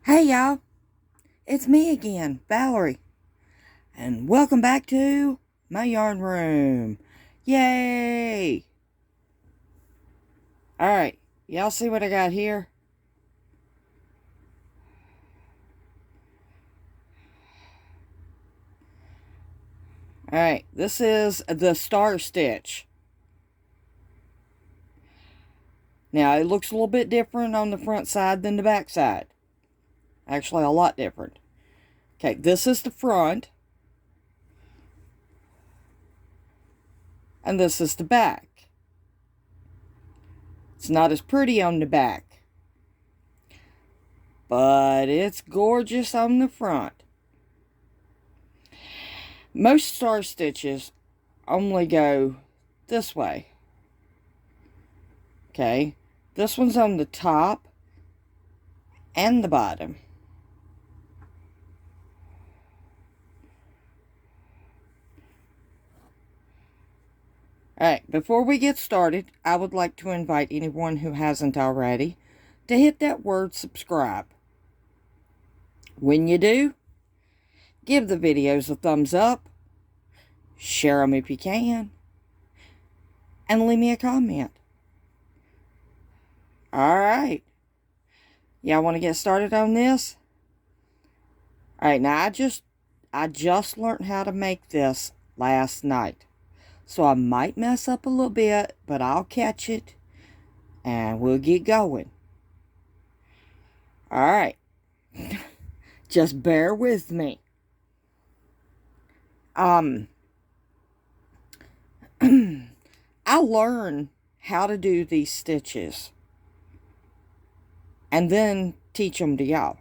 Hey y'all, it's me again, Valerie, and welcome back to my yarn room. Yay! Alright, y'all see what I got here? Alright, this is the star stitch. Now, it looks a little bit different on the front side than the back side. Actually, a lot different. Okay, this is the front. And this is the back. It's not as pretty on the back, but it's gorgeous on the front. Most star stitches only go this way. Okay, this one's on the top and the bottom. Alright, before we get started, I would like to invite anyone who hasn't already to hit that word subscribe. When you do, give the videos a thumbs up, share them if you can, and leave me a comment. Alright, y'all want to get started on this? Alright, now I just learned how to make this last night. So I might mess up a little bit, but I'll catch it and we'll get going. Alright. Just bear with me. I learn how to do these stitches and then teach them to y'all.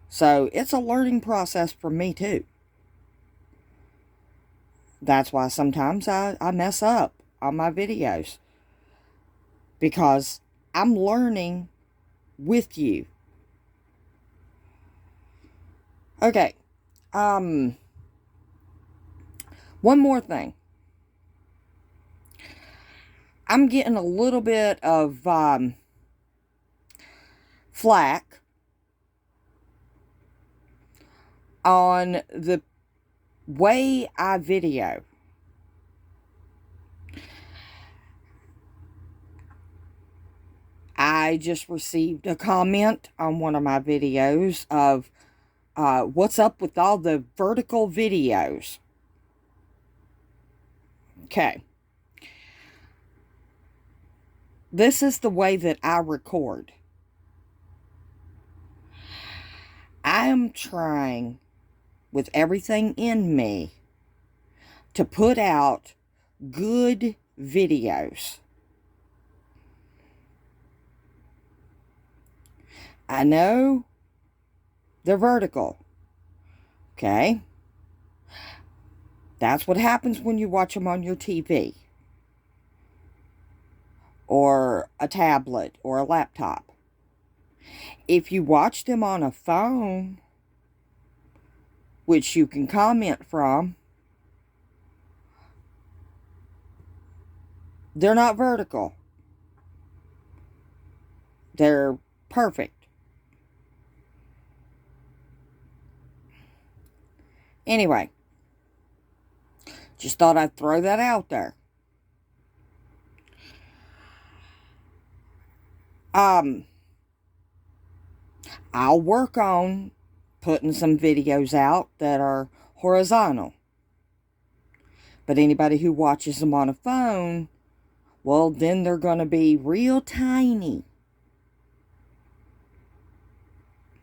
So it's a learning process for me too. That's why sometimes I mess up on my videos, because I'm learning with you. Okay. One more thing. I'm getting a little bit of flack on the way I video. I just received a comment on one of my videos of what's up with all the vertical videos. Okay. This is the way that I record. I am trying with everything in me to put out good videos. I know they're vertical. Okay? That's what happens when you watch them on your TV or a tablet or a laptop. If you watch them on a phone, which you can comment from, they're not vertical. They're perfect. Anyway, just thought I'd throw that out there. I'll work on putting some videos out that are horizontal. But anybody who watches them on a phone, well, then they're going to be real tiny.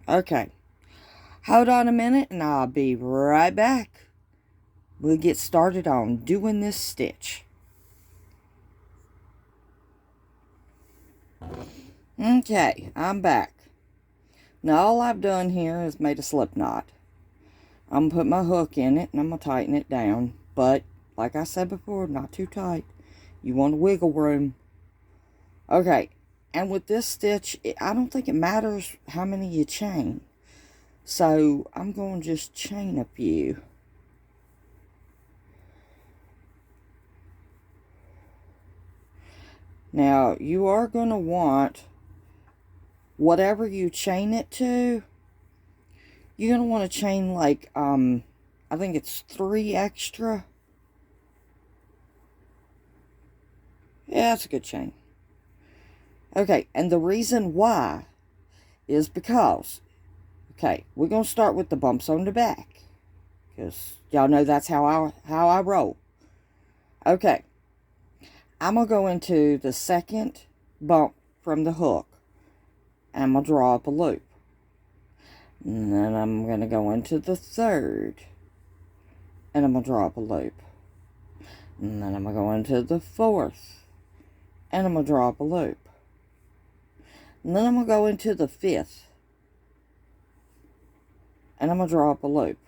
Okay. Hold on a minute and I'll be right back. We'll get started on doing this stitch. Okay, I'm back. Now all I've done here is made a slip knot. I'm going to put my hook in it and I'm going to tighten it down. But, like I said before, not too tight. You want wiggle room. Okay, and with this stitch, I don't think it matters how many you chain. So, I'm going to just chain a few. Now, you are going to want whatever you chain it to, you're going to want to chain like, I think it's 3 extra. Yeah, that's a good chain. Okay, and the reason why is because, okay, we're going to start with the bumps on the back. Because y'all know that's how I roll. Okay, I'm going to go into the second bump from the hook. And I'm going to draw up a loop. And then I'm going to go into the third. And I'm going to draw up a loop. And then I'm going to go into the fourth. And I'm going to draw up a loop. And then I'm going to go into the fifth. And I'm going to draw up a loop.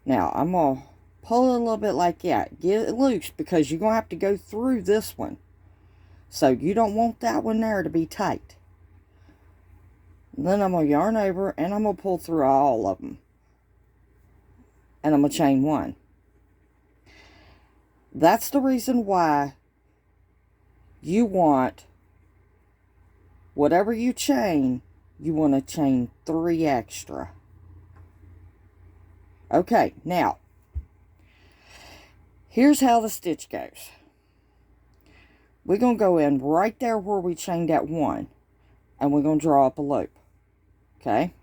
Now, I'm going to pull it a little bit like that. Get it loose because you're going to have to go through this one. So you don't want that one there to be tight. And then I'm going to yarn over and I'm going to pull through all of them. And I'm going to chain 1. That's the reason why you want, whatever you chain, you want to chain 3 extra. Okay, now, here's how the stitch goes. We're going to go in right there where we chained that 1, and we're going to draw up a loop. Okay?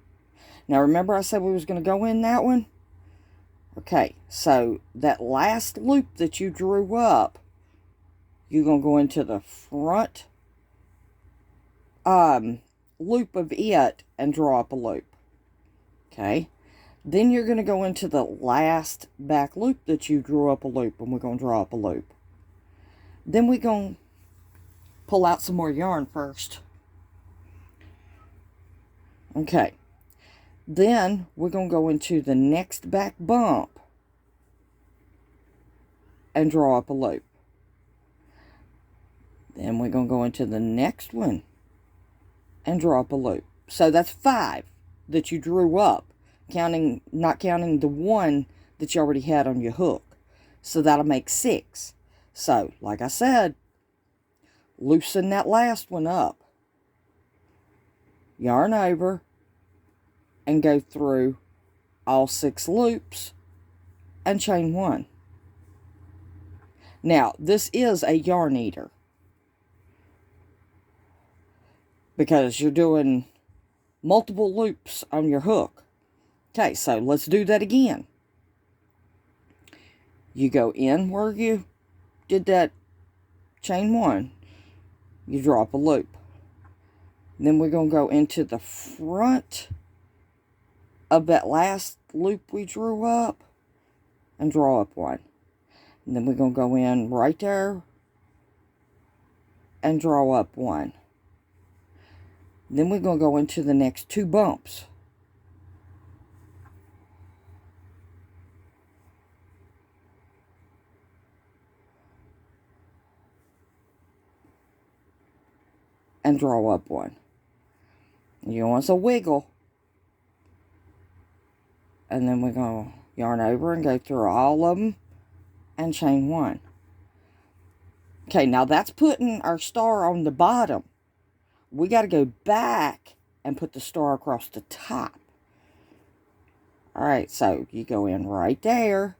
Now, remember I said we was going to go in that one? Okay, so that last loop that you drew up, you're going to go into the front loop of it and draw up a loop. Okay? Then you're going to go into the last back loop that you drew up a loop, and we're going to draw up a loop. Then we're going to pull out some more yarn first. Okay. Then we're going to go into the next back bump and draw up a loop. Then we're going to go into the next one and draw up a loop. So that's 5 that you drew up, not counting the 1 that you already had on your hook. So that'll make 6. So, like I said, loosen that last one up. Yarn over and go through all 6 loops and chain 1. Now, this is a yarn eater because you're doing multiple loops on your hook. Okay, so let's do that again. You go in where you did that chain 1. You draw up a loop. Then we're going to go into the front of that last loop we drew up and draw up 1. And then we're going to go in right there and draw up 1. Then we're going to go into the next 2 bumps. And draw up 1. You want to wiggle. And then we're going to yarn over and go through all of them and chain 1. Okay, now that's putting our star on the bottom. We got to go back and put the star across the top. Alright, so you go in right there.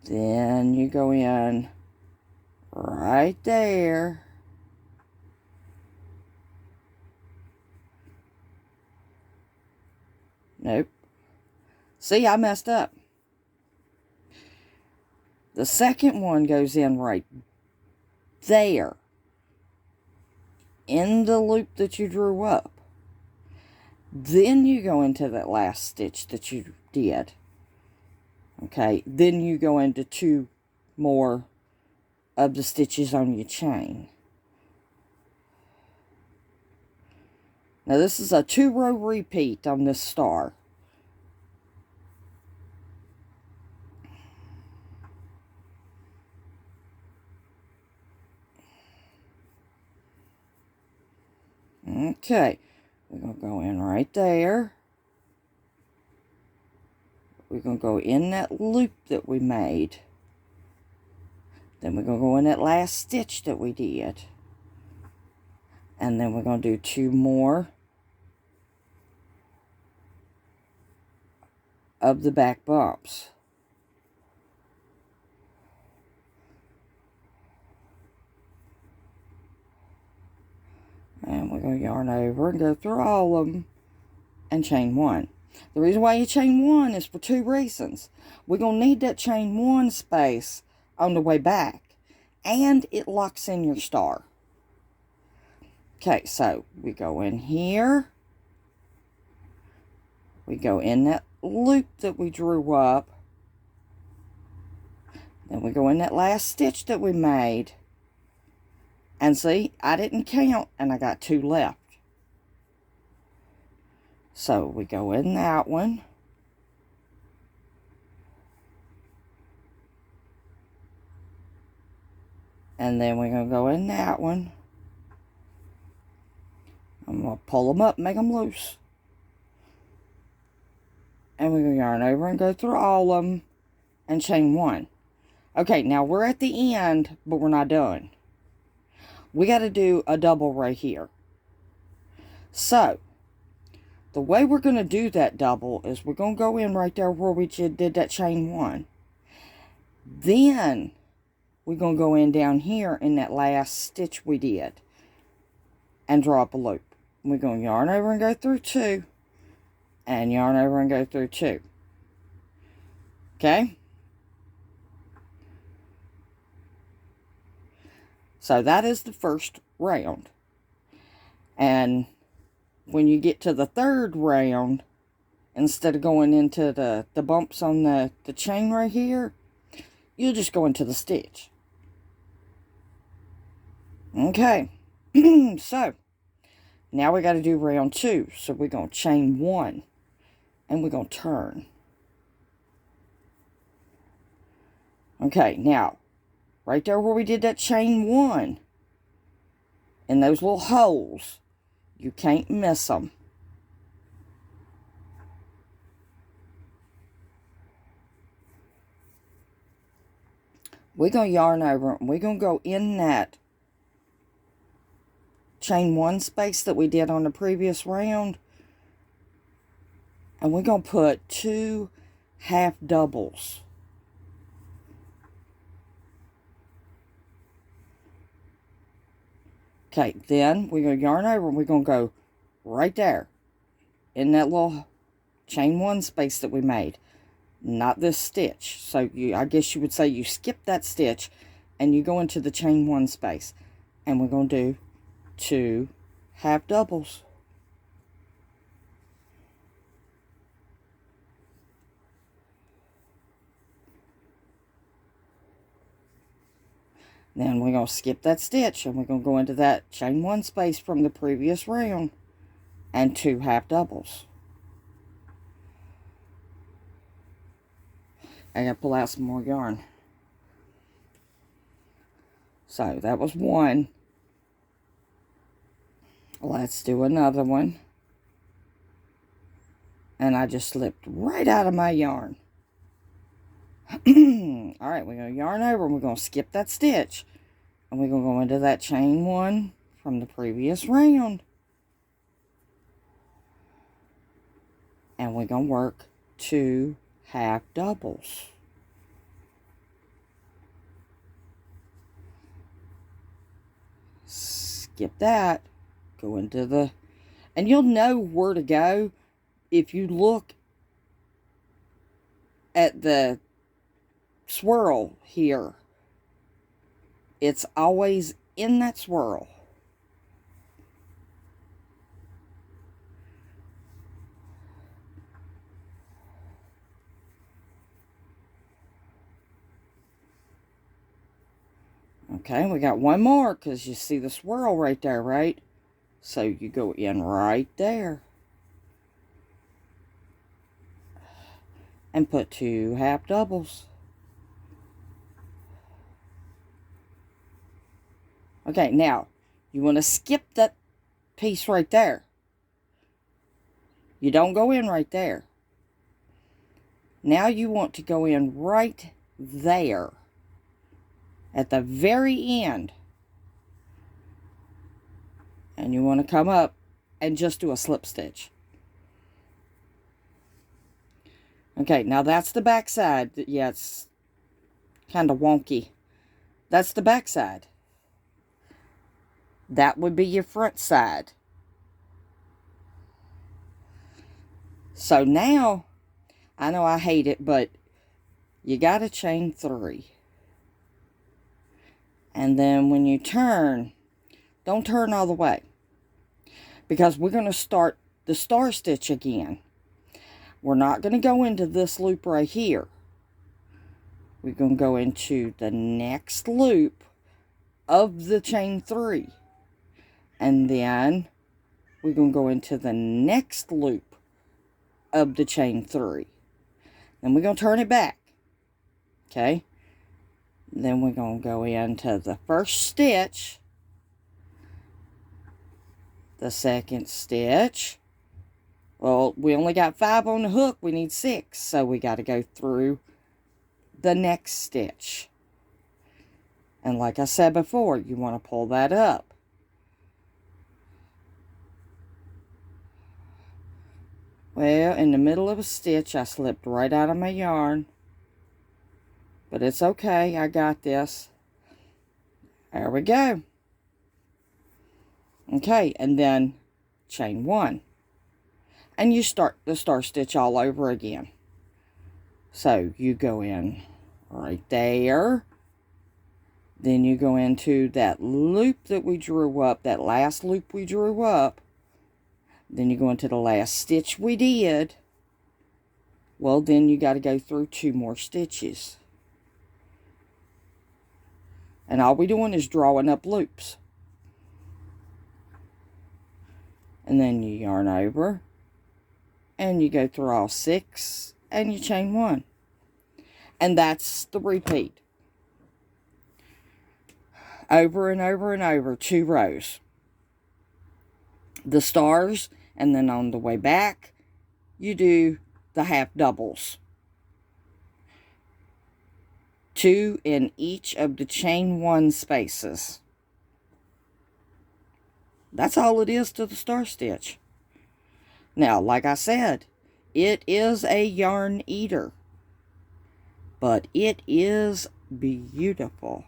Then you go in right there. Nope. See, I messed up. The second one goes in right there. In the loop that you drew up. Then you go into that last stitch that you did. Okay. Then you go into 2 more of the stitches on your chain. Now this is a 2-row repeat on this star. Okay, we're going to go in right there. We're going to go in that loop that we made. Then we're going to go in that last stitch that we did. And then we're going to do 2 more of the back bumps. And we're going to yarn over and go through all of them and chain 1. The reason why you chain 1 is for 2 reasons. We're going to need that chain 1 space on the way back, and it locks in your star. Okay, so we go in here. We go in that loop that we drew up. Then we go in that last stitch that we made. And see, I didn't count, and I got 2 left. So we go in that one. And then we're going to go in that one. I'm going to pull them up, make them loose. And we're going to yarn over and go through all of them and chain 1. Okay, now we're at the end, but we're not done. We got to do a double right here. So, the way we're going to do that double is we're going to go in right there where we did that chain 1. Then, we're going to go in down here in that last stitch we did and draw up a loop. We're going to yarn over and go through 2 and yarn over and go through 2. Okay? So that is the first round. And when you get to the 3rd round, instead of going into the bumps on the chain right here, you'll just go into the stitch. Okay. So, now we got to do round 2. So we're going to chain 1. And we're going to turn. Okay, now, right there where we did that chain 1, in those little holes, you can't miss them. We're going to yarn over, and we're going to go in that chain 1 space that we did on the previous round, and we're going to put 2 half doubles. Okay, then we're going to yarn over and we're going to go right there in that little chain 1 space that we made. Not this stitch. So I guess you would say you skip that stitch and you go into the chain 1 space. And we're going to do 2 half doubles. Then we're going to skip that stitch and we're going to go into that chain 1 space from the previous round and 2 half doubles. I got to pull out some more yarn. So that was 1. Let's do another one. And I just slipped right out of my yarn. Alright, we're going to yarn over and we're going to skip that stitch. And we're going to go into that chain 1 from the previous round. And we're going to work 2 half doubles. Skip that. Go into the... And you'll know where to go if you look at the swirl here. It's always in that swirl. Okay, we got one more because you see the swirl right there, right? So you go in right there. And put 2 half doubles. Okay, now, you want to skip that piece right there. You don't go in right there. Now you want to go in right there. At the very end. And you want to come up and just do a slip stitch. Okay, now that's the back side. Yeah, it's kind of wonky. That's the back side. That would be your front side. So now, I know I hate it, but you got to chain 3. And then when you turn, don't turn all the way, because we're going to start the star stitch again. We're not going to go into this loop right here. We're going to go into the next loop of the chain 3. And then we're going to go into the next loop of the chain 3. Then we're going to turn it back. Okay? Then we're going to go into the first stitch, the second stitch. Well, we only got 5 on the hook. We need 6. So we got to go through the next stitch. And like I said before, you want to pull that up. Well, in the middle of a stitch, I slipped right out of my yarn. But it's okay. I got this. There we go. Okay, and then chain 1. And you start the star stitch all over again. So you go in right there. Then you go into that loop that we drew up, that last loop we drew up. Then you go into the last stitch we did. Well, then you got to go through 2 more stitches. And all we're doing is drawing up loops. And then you yarn over. And you go through all 6. And you chain 1. And that's the repeat. Over and over and over, 2 rows. The stars, and then on the way back, you do the half doubles. 2 in each of the chain 1 spaces. That's all it is to the star stitch. Now, like I said, it is a yarn eater, but it is beautiful.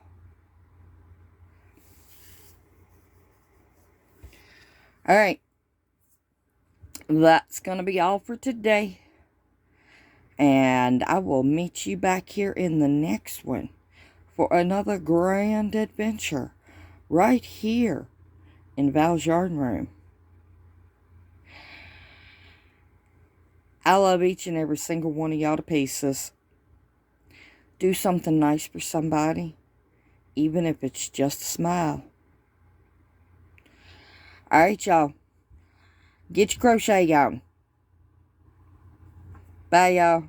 Alright, that's going to be all for today. And I will meet you back here in the next one for another grand adventure right here in Val's Yarn Room. I love each and every single one of y'all to pieces. Do something nice for somebody, even if it's just a smile. Alright, y'all. Get your crochet on. Bye, y'all.